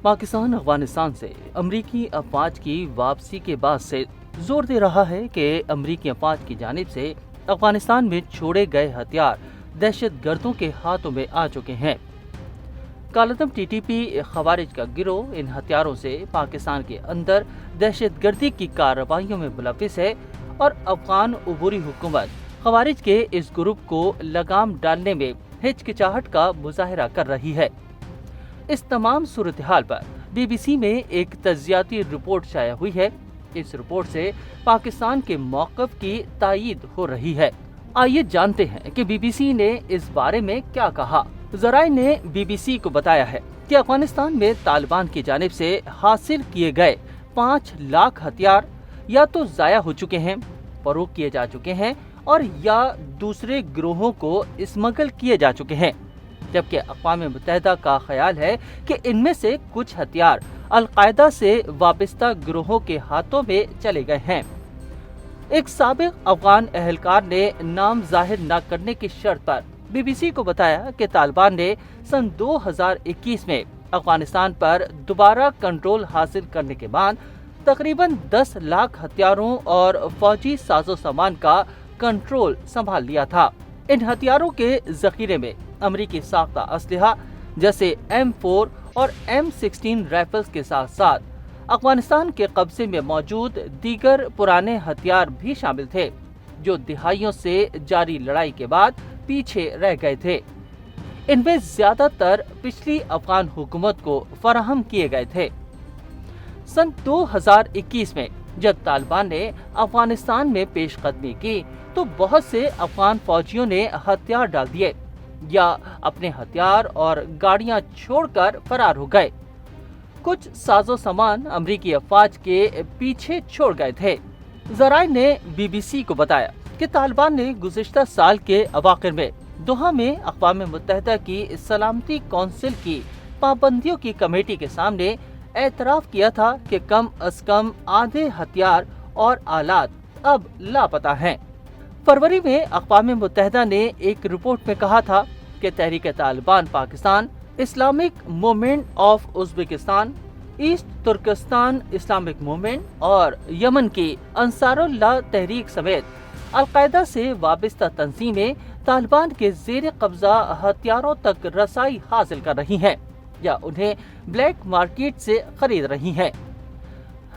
पाकिस्तान अफगानिस्तान से अमरीकी अफवाज की वापसी के बाद से जोर दे रहा है कि अमरीकी अफवाज की जानिब से अफगानिस्तान में छोड़े गए हथियार दहशत गर्दों के हाथों में आ चुके हैं। कालदम टीटीपी खवारिज का गिरोह इन हथियारों से पाकिस्तान के अंदर दहशत गर्दी की कार्रवाइयों में मुलविस है और अफगान उबूरी हुकूमत खवारिज के इस ग्रुप को लगाम डालने में हिचकिचाहट का मुजाहरा कर रही है। इस तमाम सूरत हाल पर BBC में एक तज्जियाती रिपोर्ट शाया हुई है। इस रिपोर्ट से पाकिस्तान के मौक़िफ़ की तायीद हो रही है। आइए जानते हैं कि BBC ने इस बारे में क्या कहा। ज़राए ने BBC को बताया है कि अफगानिस्तान में तालिबान की जानिब से हासिल किए गए 5 लाख हथियार या तो ज़ाया हो चुके हैं, फरोख्त किए जा चुके हैं और या दूसरे गिरोहों को स्मगल किए जा चुके हैं, जबकि अक़वाम मुत्तहिदा का ख्याल है कि इनमें से कुछ हथियार अल-कायदा से वाबस्ता गिरोहों के हाथों में चले गए हैं। एक साबिक़ अफ़गान अहलकार ने नाम जाहिर न करने की शर्त पर BBC को बताया कि तालिबान ने सन 2021 में अफ़गानिस्तान पर दोबारा कंट्रोल हासिल करने के बाद तकरीबन 10 लाख हथियारों और फौजी साजो सामान का कंट्रोल संभाल लिया था। इन हथियारों के ज़ख़ीरे में अमरीकी साख्ता असलहा जैसे M4 और M16 राइफल्स के साथ साथ अफगानिस्तान के कब्जे में मौजूद दीगर पुराने हथियार भी शामिल थे, जो दिहाइयों से जारी लड़ाई के बाद पीछे रह गए थे। इनमें ज़्यादातर पिछली अफगान हुकूमत को फराहम किए गए थे। सन 2021 में जब तालिबान ने अफगानिस्तान में पेशकदमी की तो बहुत से अफगान फौजियों ने हथियार डाल दिए या अपने हथियार और गाड़ियां छोड़कर फरार हो गए। कुछ साजो सामान अमरीकी अफवाज के पीछे छोड़ गए थे। ज़राए ने BBC को बताया कि तालिबान ने गुज़िश्ता साल के अवाखिर में दोहा में अक़वाम मुत्तहिदा की सलामती कौंसिल की पाबंदियों की कमेटी के सामने एतराफ़ किया था कि कम अज़ कम आधे हथियार और आलात अब लापता हैं। फरवरी में अक़वाम मुत्तहिदा ने एक रिपोर्ट में कहा था कि Tehrik Taliban Pakistan, Islamic Movement of Uzbekistan, East Turkestan Islamic Movement और यमन की अंसारुल्लाह तहरीक समेत अल-कायदा से वाबस्ता तंजीमें तालिबान के ज़ेर कब्ज़ा हथियारों तक रसाई हासिल कर रही हैं या उन्हें ब्लैक मार्केट से खरीद रही हैं।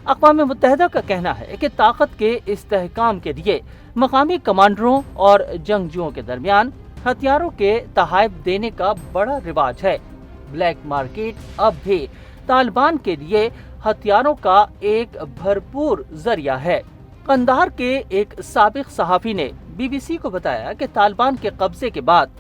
अक़वाम मुत्तहिदा का कहना है कि ताकत के इस्तेहकाम के लिए मकामी कमांडरों और जंगजुओं के दरमियान हथियारों के तहाइफ देने का बड़ा रिवाज है। ब्लैक मार्केट अब भी तालिबान के लिए हथियारों का एक भरपूर जरिया है। कंदाहार के एक साबिक़ सहाफ़ी ने BBC को बताया कि तालिबान के कब्जे के बाद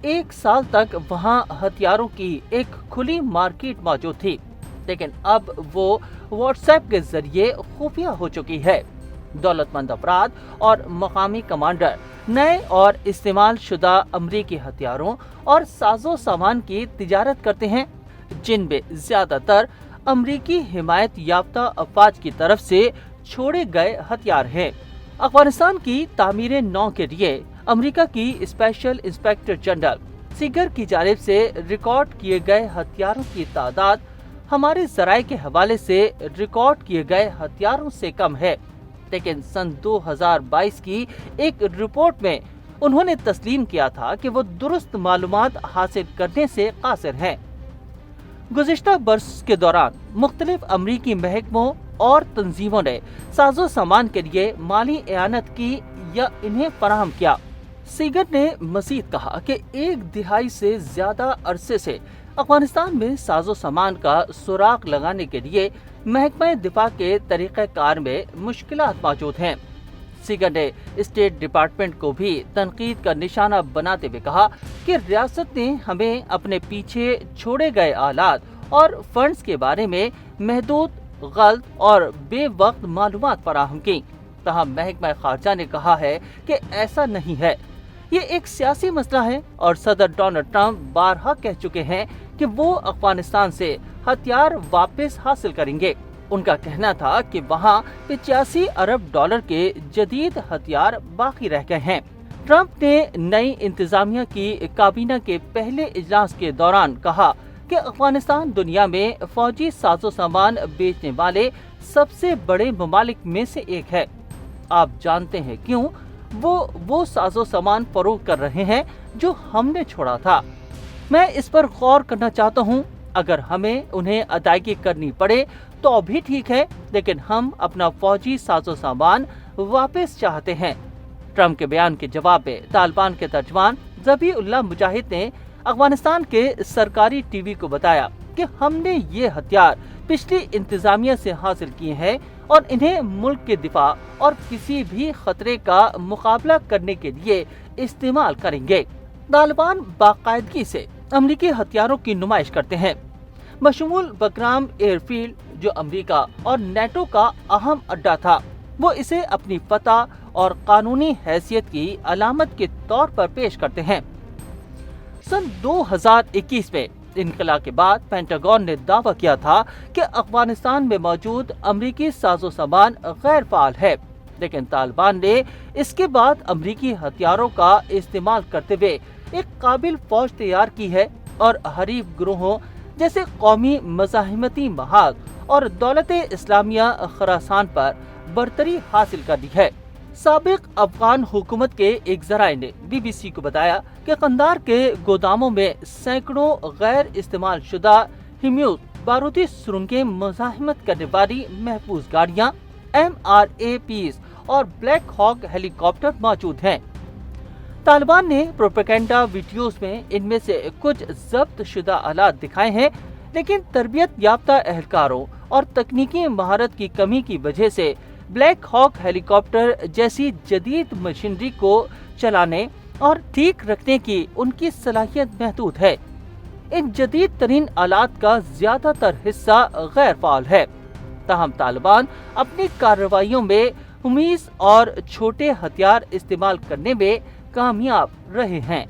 1 साल तक वहां हथियारों की एक खुली मार्केट मौजूद थी, लेकिन अब वो व्हाट्सएप के जरिए खुफिया हो चुकी है। दौलतमंद अफराद और मकामी कमांडर नए और इस्तेमाल शुदा अमरीकी हथियारों और साजो सामान की तिजारत करते हैं, जिनमें ज़्यादातर अमरीकी हिमायत याफ्ता अफवाज की तरफ से छोड़े गए हथियार हैं। अफगानिस्तान की तामीर नौ के लिए अमेरिका की स्पेशल इंस्पेक्टर जनरल सिगर की जानिब से रिकॉर्ड किए गए हथियारों की तादाद हमारे ज़राए के हवाले से रिकॉर्ड किए गए हथियारों से कम है, लेकिन सन 2022 की एक रिपोर्ट में उन्होंने तस्लीम किया था कि वो दुरुस्त मालूमात हासिल करने से कासिर हैं। गुज़िश्ता बरस के दौरान मुख्तलिफ अमरीकी महकमों और तंजीमों ने साजो सामान के लिए माली एआनत की या इन्हें फराहम किया। सीगर ने मज़ीद कहा कि 1 दिहाई से ज़्यादा अरसे से अफगानिस्तान में साजो सामान का सुराग लगाने के लिए महकमा दिफा के तरीक़ेकार में मुश्किलात मौजूद हैं। सीगर ने स्टेट डिपार्टमेंट को भी तनकीद का निशाना बनाते हुए कहा कि रियासत ने हमें अपने पीछे छोड़े गए आलात और फंड्स के बारे में महदूद, गलत और बेवक्त मालूमात फराहम की। तहम महकमा खारजा ने कहा है कि ऐसा नहीं है, ये एक सियासी मसला है और सदर डोनाल्ड ट्रंप बारहा कह चुके हैं कि वो अफगानिस्तान से हथियार वापस हासिल करेंगे। उनका कहना था कि वहाँ 85 अरब डॉलर के जदीद हथियार बाकी रह गए हैं। ट्रंप ने नई इंतजामिया की काबीना के पहले इजलास के दौरान कहा کہ افغانستان دنیا میں فوجی سازو سامان بیچنے والے سب سے بڑے ممالک میں سے ایک ہے۔ آپ جانتے ہیں کیوں؟ وہ سازو سامان فروخت کر رہے ہیں جو ہم نے چھوڑا تھا۔ میں اس پر غور کرنا چاہتا ہوں۔ اگر ہمیں انہیں ادائیگی کرنی پڑے تو بھی ٹھیک ہے، لیکن ہم اپنا فوجی سازو سامان واپس چاہتے ہیں۔ ٹرمپ کے بیان کے جواب میں طالبان کے ترجمان ذبیح اللہ مجاہد نے افغانستان کے سرکاری ٹی وی کو بتایا کہ ہم نے یہ ہتھیار پچھلی انتظامیہ سے حاصل کیے ہیں اور انہیں ملک کے دفاع اور کسی بھی خطرے کا مقابلہ کرنے کے لیے استعمال کریں گے۔ طالبان باقاعدگی سے امریکی ہتھیاروں کی نمائش کرتے ہیں، بشمول بگرام ایئر فیلڈ جو امریکہ اور نیٹو کا اہم اڈا تھا۔ وہ اسے اپنی فتح اور قانونی حیثیت کی علامت کے طور پر پیش کرتے ہیں۔ سن 2021 میں انخلا کے بعد پینٹاگون نے دعویٰ کیا تھا کہ افغانستان میں موجود امریکی سازو سامان غیر فعال ہے، لیکن طالبان نے اس کے بعد امریکی ہتھیاروں کا استعمال کرتے ہوئے ایک قابل فوج تیار کی ہے اور حریف گروہوں جیسے قومی مزاحمتی محاذ اور دولت اسلامیہ خراسان پر برتری حاصل کر لی ہے۔ سابق افغان حکومت کے ایک ذرائع نے بی بی سی کو بتایا کہ قندھار کے گوداموں میں سینکڑوں غیر استعمال شدہ ہمیوز بارودی سرنگیں مزاحمت کرنے والی محفوظ گاڑیاں، MRAPs اور بلیک ہاک ہیلی کاپٹر موجود ہیں۔ طالبان نے پروپیگنڈا ویڈیوز میں ان میں سے کچھ ضبط شدہ آلات دکھائے ہیں، لیکن تربیت یافتہ اہلکاروں اور تکنیکی مہارت کی کمی کی وجہ سے بلیک ہاک ہیلی کاپٹر جیسی جدید مشینری کو چلانے اور ٹھیک رکھنے کی ان کی صلاحیت محدود ہے۔ ان جدید ترین آلات کا زیادہ تر حصہ غیر فعال ہے، تاہم طالبان اپنی کارروائیوں میں ہمیز اور چھوٹے ہتھیار استعمال کرنے میں کامیاب رہے ہیں۔